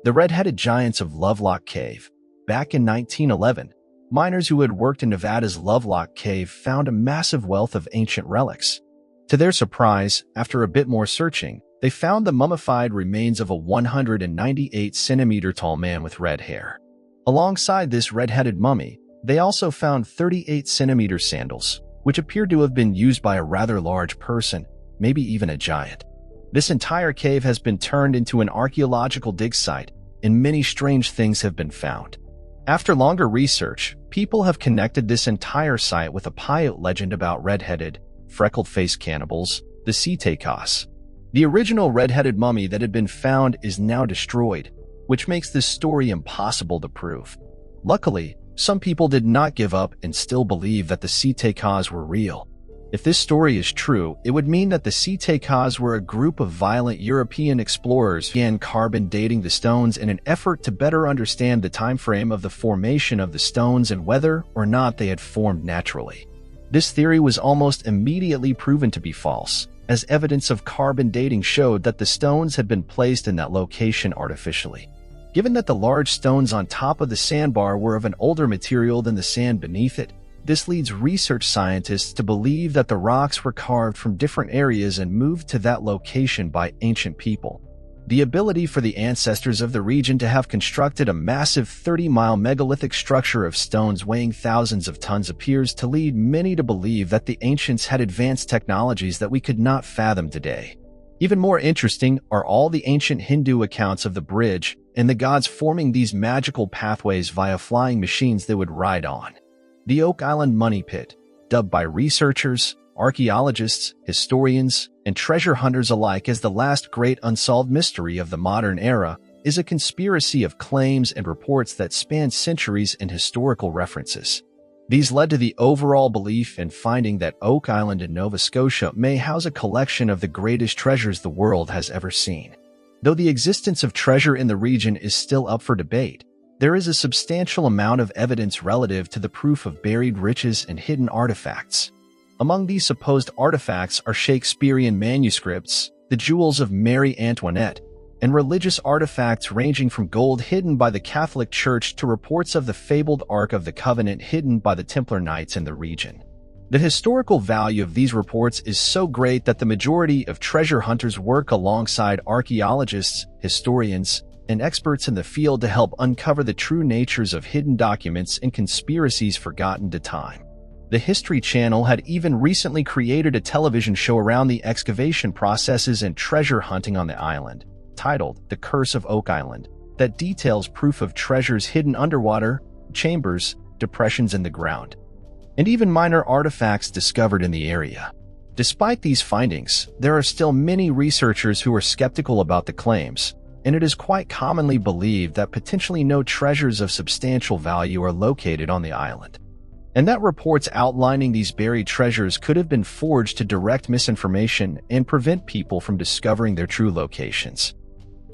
The Redheaded Giants of Lovelock Cave. Back in 1911, miners who had worked in Nevada's Lovelock Cave found a massive wealth of ancient relics. To their surprise, after a bit more searching, they found the mummified remains of a 198-centimeter-tall man with red hair. Alongside this red-headed mummy, they also found 38-centimeter sandals, which appeared to have been used by a rather large person, maybe even a giant. This entire cave has been turned into an archaeological dig site, and many strange things have been found. After longer research, people have connected this entire site with a Paiute legend about red-headed, freckled-faced cannibals, the Cleopatras. The original red-headed mummy that had been found is now destroyed, which makes this story impossible to prove. Luckily, some people did not give up and still believe that the Cleopatras were real. If this story is true, it would mean that the Cleopatras were a group of violent European explorers who began carbon dating the stones in an effort to better understand the time frame of the formation of the stones and whether or not they had formed naturally. This theory was almost immediately proven to be false, as evidence of carbon dating showed that the stones had been placed in that location artificially. Given that the large stones on top of the sandbar were of an older material than the sand beneath it, this leads research scientists to believe that the rocks were carved from different areas and moved to that location by ancient people. The ability for the ancestors of the region to have constructed a massive 30-mile megalithic structure of stones weighing thousands of tons appears to lead many to believe that the ancients had advanced technologies that we could not fathom today. Even more interesting are all the ancient Hindu accounts of the bridge and the gods forming these magical pathways via flying machines they would ride on. The Oak Island Money Pit, dubbed by researchers, archaeologists, historians, and treasure hunters alike as the last great unsolved mystery of the modern era, is a conspiracy of claims and reports that span centuries and historical references. These led to the overall belief and finding that Oak Island in Nova Scotia may house a collection of the greatest treasures the world has ever seen. Though the existence of treasure in the region is still up for debate, there is a substantial amount of evidence relative to the proof of buried riches and hidden artifacts. Among these supposed artifacts are Shakespearean manuscripts, the jewels of Marie Antoinette, and religious artifacts ranging from gold hidden by the Catholic Church to reports of the fabled Ark of the Covenant hidden by the Templar Knights in the region. The historical value of these reports is so great that the majority of treasure hunters work alongside archaeologists, historians, and experts in the field to help uncover the true natures of hidden documents and conspiracies forgotten to time. The History Channel had even recently created a television show around the excavation processes and treasure hunting on the island, titled The Curse of Oak Island, that details proof of treasures hidden underwater, chambers, depressions in the ground, and even minor artifacts discovered in the area. Despite these findings, there are still many researchers who are skeptical about the claims, and it is quite commonly believed that potentially no treasures of substantial value are located on the island, and that reports outlining these buried treasures could have been forged to direct misinformation and prevent people from discovering their true locations.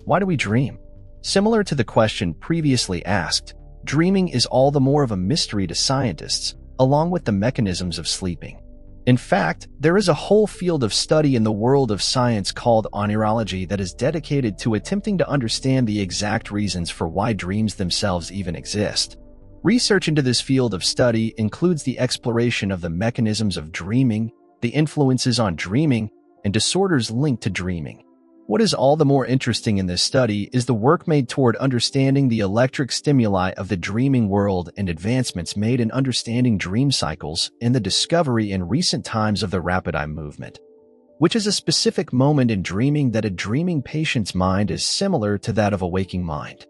Why do we dream? Similar to the question previously asked, dreaming is all the more of a mystery to scientists, along with the mechanisms of sleeping. In fact, there is a whole field of study in the world of science called oneirology that is dedicated to attempting to understand the exact reasons for why dreams themselves even exist. Research into this field of study includes the exploration of the mechanisms of dreaming, the influences on dreaming, and disorders linked to dreaming. What is all the more interesting in this study is the work made toward understanding the electric stimuli of the dreaming world and advancements made in understanding dream cycles and the discovery in recent times of the rapid eye movement, which is a specific moment in dreaming that a dreaming patient's mind is similar to that of a waking mind.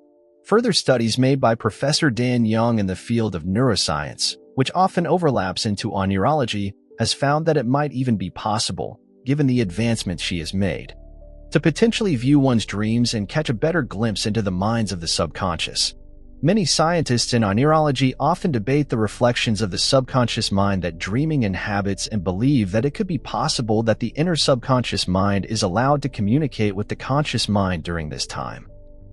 Further studies made by Professor Dan Young in the field of neuroscience, which often overlaps into oneirology, has found that it might even be possible, given the advancements she has made, to potentially view one's dreams and catch a better glimpse into the minds of the subconscious. Many scientists in oneirology often debate the reflections of the subconscious mind that dreaming inhabits and believe that it could be possible that the inner subconscious mind is allowed to communicate with the conscious mind during this time,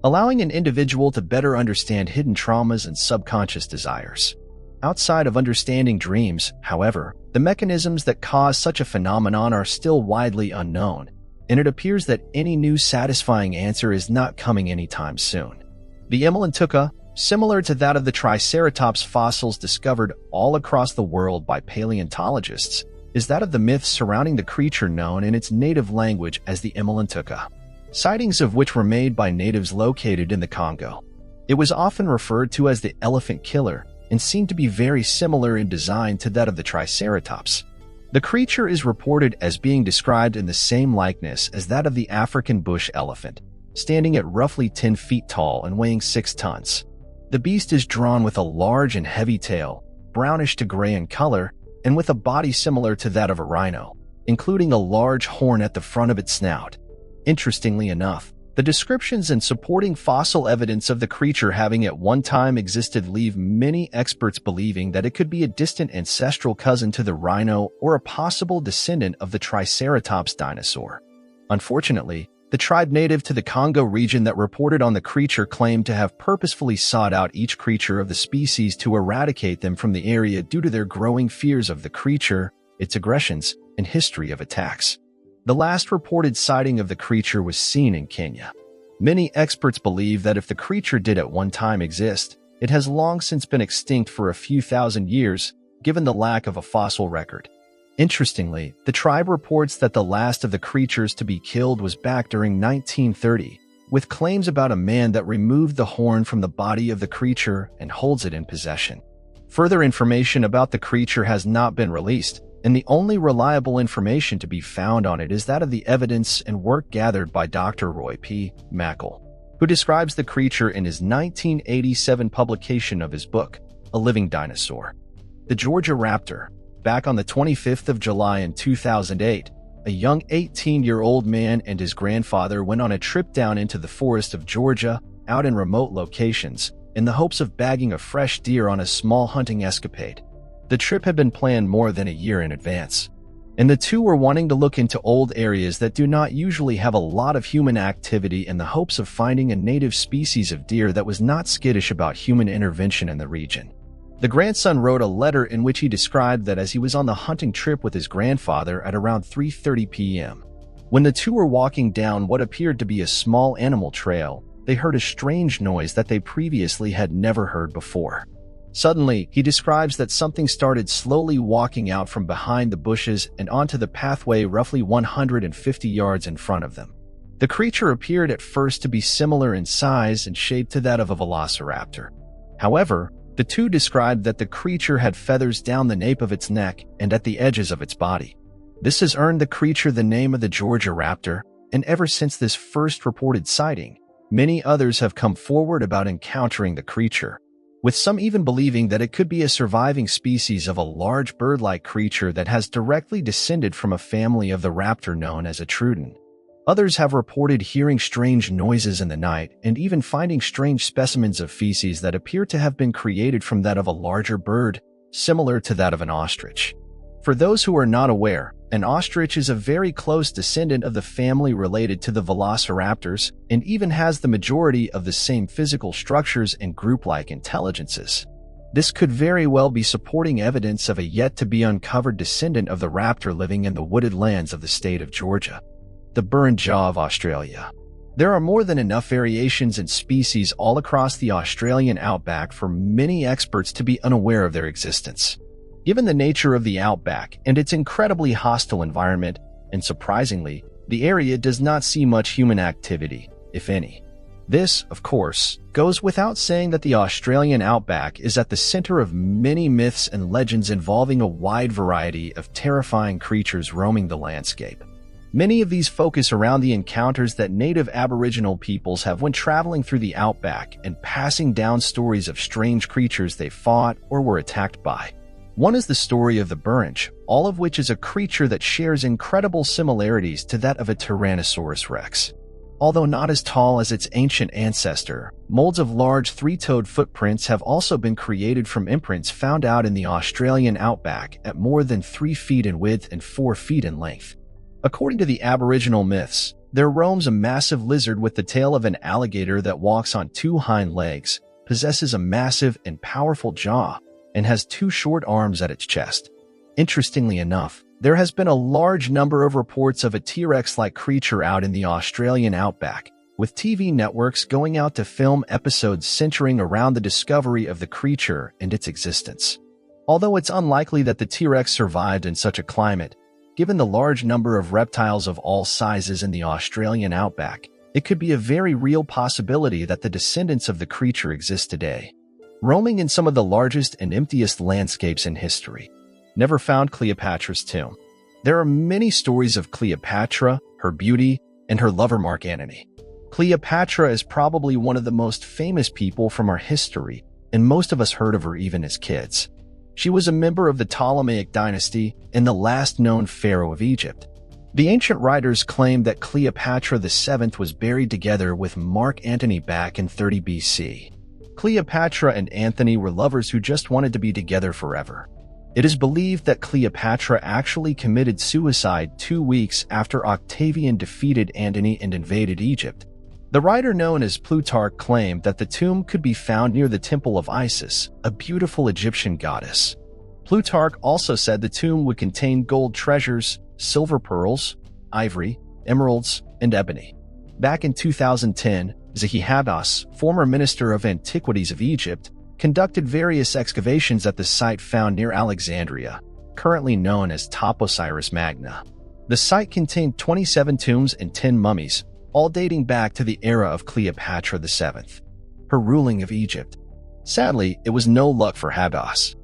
allowing an individual to better understand hidden traumas and subconscious desires. Outside of understanding dreams, however, the mechanisms that cause such a phenomenon are still widely unknown, and it appears that any new satisfying answer is not coming anytime soon. The ENT Tuukka, similar to that of the Triceratops fossils discovered all across the world by paleontologists, is that of the myths surrounding the creature known in its native language as the ENT Tuukka, sightings of which were made by natives located in the Congo. It was often referred to as the elephant killer and seemed to be very similar in design to that of the Triceratops. The creature is reported as being described in the same likeness as that of the African bush elephant, standing at roughly 10 feet tall and weighing 6 tons. The beast is drawn with a large and heavy tail, brownish to gray in color, and with a body similar to that of a rhino, including a large horn at the front of its snout. Interestingly enough, the descriptions and supporting fossil evidence of the creature having at one time existed leave many experts believing that it could be a distant ancestral cousin to the rhino or a possible descendant of the Triceratops dinosaur. Unfortunately, the tribe native to the Congo region that reported on the creature claimed to have purposefully sought out each creature of the species to eradicate them from the area due to their growing fears of the creature, its aggressions, and history of attacks. The last reported sighting of the creature was seen in Kenya. Many experts believe that if the creature did at one time exist, it has long since been extinct for a few thousand years, given the lack of a fossil record. Interestingly, the tribe reports that the last of the creatures to be killed was back during 1930, with claims about a man that removed the horn from the body of the creature and holds it in possession. Further information about the creature has not been released, and the only reliable information to be found on it is that of the evidence and work gathered by Dr. Roy P. Mackle, who describes the creature in his 1987 publication of his book, A Living Dinosaur. The Georgia Raptor. Back on the 25th of July in 2008, a young 18-year-old man and his grandfather went on a trip down into the forest of Georgia, out in remote locations, in the hopes of bagging a fresh deer on a small hunting escapade. The trip had been planned more than a year in advance, and the two were wanting to look into old areas that do not usually have a lot of human activity in the hopes of finding a native species of deer that was not skittish about human intervention in the region. The grandson wrote a letter in which he described that as he was on the hunting trip with his grandfather at around 3:30 p.m., when the two were walking down what appeared to be a small animal trail, they heard a strange noise that they previously had never heard before. Suddenly, he describes that something started slowly walking out from behind the bushes and onto the pathway roughly 150 yards in front of them. The creature appeared at first to be similar in size and shape to that of a velociraptor. However, the two described that the creature had feathers down the nape of its neck and at the edges of its body. This has earned the creature the name of the Georgia Raptor, and ever since this first reported sighting, many others have come forward about encountering the creature, with some even believing that it could be a surviving species of a large bird-like creature that has directly descended from a family of the raptor known as a trudon. Others have reported hearing strange noises in the night and even finding strange specimens of feces that appear to have been created from that of a larger bird, similar to that of an ostrich. For those who are not aware, an ostrich is a very close descendant of the family related to the velociraptors and even has the majority of the same physical structures and group-like intelligences. This could very well be supporting evidence of a yet-to-be-uncovered descendant of the raptor living in the wooded lands of the state of Georgia. The burned jaw of Australia. There are more than enough variations in species all across the Australian outback for many experts to be unaware of their existence. Given the nature of the outback and its incredibly hostile environment, and surprisingly, the area does not see much human activity, if any. This, of course, goes without saying that the Australian outback is at the center of many myths and legends involving a wide variety of terrifying creatures roaming the landscape. Many of these focus around the encounters that native Aboriginal peoples have when traveling through the outback and passing down stories of strange creatures they fought or were attacked by. One is the story of the Burrinch, all of which is a creature that shares incredible similarities to that of a Tyrannosaurus rex. Although not as tall as its ancient ancestor, molds of large three-toed footprints have also been created from imprints found out in the Australian outback at more than 3 feet in width and 4 feet in length. According to the Aboriginal myths, there roams a massive lizard with the tail of an alligator that walks on 2 hind legs, possesses a massive and powerful jaw, and has 2 short arms at its chest. Interestingly enough, there has been a large number of reports of a T-Rex-like creature out in the Australian outback, with TV networks going out to film episodes centering around the discovery of the creature and its existence. Although it's unlikely that the T-Rex survived in such a climate, given the large number of reptiles of all sizes in the Australian outback, it could be a very real possibility that the descendants of the creature exist today, roaming in some of the largest and emptiest landscapes in history. Never found Cleopatra's tomb. There are many stories of Cleopatra, her beauty, and her lover Mark Antony. Cleopatra is probably one of the most famous people from our history, and most of us heard of her even as kids. She was a member of the Ptolemaic dynasty and the last known pharaoh of Egypt. The ancient writers claim that Cleopatra VII was buried together with Mark Antony back in 30 BC. Cleopatra and Antony were lovers who just wanted to be together forever. It is believed that Cleopatra actually committed suicide 2 weeks after Octavian defeated Antony and invaded Egypt. The writer known as Plutarch claimed that the tomb could be found near the Temple of Isis, a beautiful Egyptian goddess. Plutarch also said the tomb would contain gold treasures, silver pearls, ivory, emeralds, and ebony. Back in 2010, Zahi, former Minister of Antiquities of Egypt, conducted various excavations at the site found near Alexandria, currently known as Top Osiris Magna. The site contained 27 tombs and 10 mummies, all dating back to the era of Cleopatra VII, her ruling of Egypt. Sadly, it was no luck for Habas.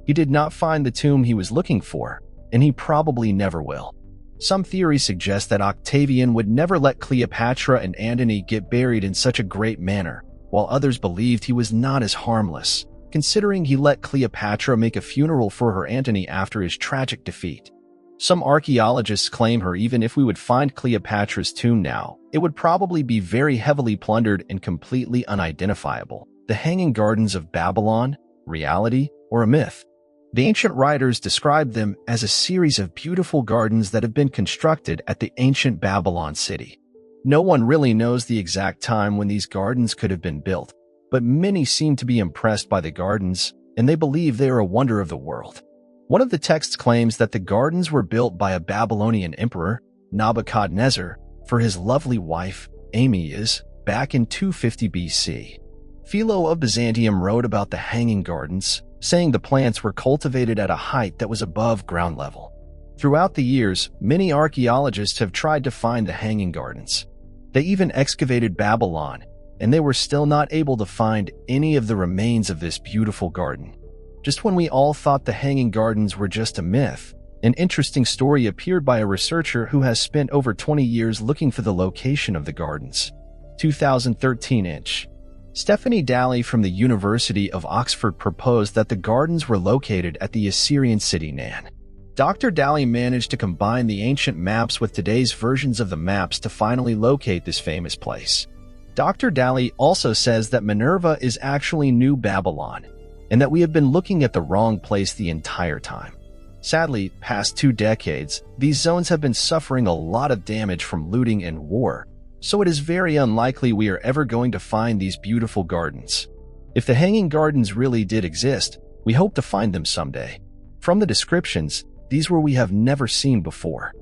He did not find the tomb he was looking for, and he probably never will. Some theories suggest that Octavian would never let Cleopatra and Antony get buried in such a great manner, while others believed he was not as harmless, considering he let Cleopatra make a funeral for her Antony after his tragic defeat. Some archaeologists claim even if we would find Cleopatra's tomb now, it would probably be very heavily plundered and completely unidentifiable. The Hanging Gardens of Babylon, reality, or a myth? The ancient writers described them as a series of beautiful gardens that have been constructed at the ancient Babylon city. No one really knows the exact time when these gardens could have been built, but many seem to be impressed by the gardens, and they believe they are a wonder of the world. One of the texts claims that the gardens were built by a Babylonian emperor, Nebuchadnezzar, for his lovely wife, Amias, back in 250 BC. Philo of Byzantium wrote about the Hanging Gardens, saying the plants were cultivated at a height that was above ground level. Throughout the years, many archaeologists have tried to find the Hanging Gardens. They even excavated Babylon, and they were still not able to find any of the remains of this beautiful garden. Just when we all thought the Hanging Gardens were just a myth, an interesting story appeared by a researcher who has spent over 20 years looking for the location of the gardens. 2013-inch. Stephanie Daly from the University of Oxford proposed that the gardens were located at the Assyrian city Nan. Dr. Daly managed to combine the ancient maps with today's versions of the maps to finally locate this famous place. Dr. Daly also says that Minerva is actually New Babylon, and that we have been looking at the wrong place the entire time. Sadly, past 2 decades, these zones have been suffering a lot of damage from looting and war, so it is very unlikely we are ever going to find these beautiful gardens. If the Hanging Gardens really did exist, we hope to find them someday. From the descriptions, these were we have never seen before.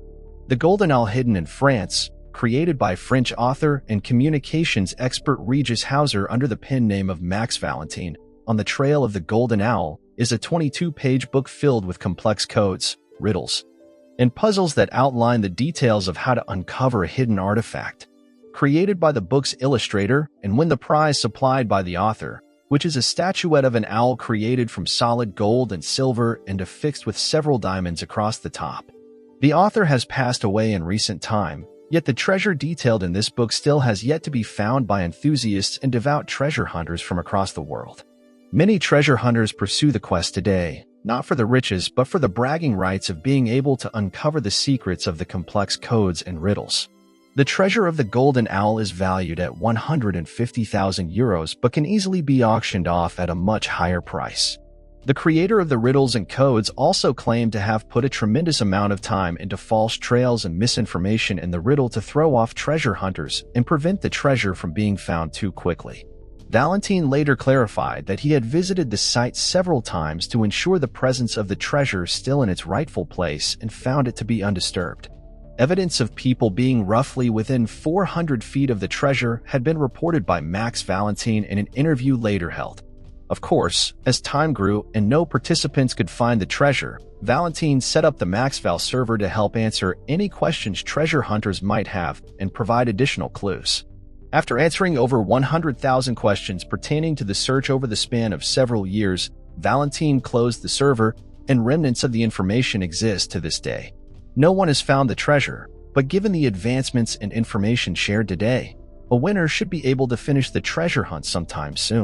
The Golden Owl hidden in France, created by French author and communications expert Regis Hauser under the pen name of Max Valentine, On the Trail of the Golden Owl, is a 22-page book filled with complex codes, riddles, and puzzles that outline the details of how to uncover a hidden artifact. Created by the book's illustrator and win the prize supplied by the author, which is a statuette of an owl created from solid gold and silver and affixed with several diamonds across the top. The author has passed away in recent time, yet the treasure detailed in this book still has yet to be found by enthusiasts and devout treasure hunters from across the world. Many treasure hunters pursue the quest today, not for the riches but for the bragging rights of being able to uncover the secrets of the complex codes and riddles. The treasure of the Golden Owl is valued at 150,000 euros but can easily be auctioned off at a much higher price. The creator of the riddles and codes also claimed to have put a tremendous amount of time into false trails and misinformation in the riddle to throw off treasure hunters and prevent the treasure from being found too quickly. Valentine later clarified that he had visited the site several times to ensure the presence of the treasure still in its rightful place and found it to be undisturbed. Evidence of people being roughly within 400 feet of the treasure had been reported by Max Valentine in an interview later held. Of course, as time grew and no participants could find the treasure, Valentine set up the MaxVal server to help answer any questions treasure hunters might have and provide additional clues. After answering over 100,000 questions pertaining to the search over the span of several years, Valentine closed the server, and remnants of the information exist to this day. No one has found the treasure, but given the advancements and information shared today, a winner should be able to finish the treasure hunt sometime soon.